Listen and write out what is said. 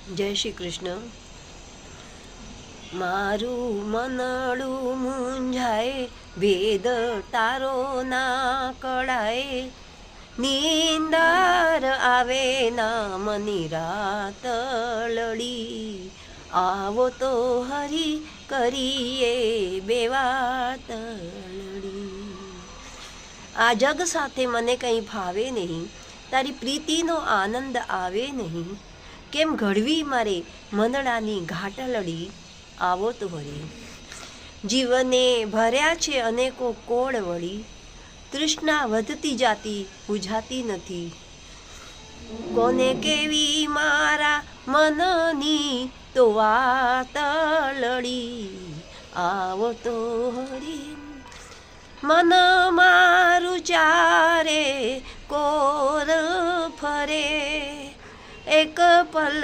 જય શ્રી કૃષ્ણ. મારું મનડું મૂંઝાય, વેદ તારો ના કળાય, નીંદર આવે ના મની રાત લડી, આવો તો હરી કરીએ બે વાત લડી. આ જગ સાથે મને કંઈ ભાવે નહીં, તારી પ્રીતિનો આનંદ આવે નહીં, કેમ ઘડવી મારે મનડાની ઘાટલડી, આવો તો વળી. જીવને ભર્યા છે અનેકો કોળ વળી, તૃષ્ણા વધતી જાતી બુઝાતી નથી, કોને કેવી મારા મનની તો વાત લડી, આવો તો વળી. મન મારું ચારે કોર ફરે, એક પલ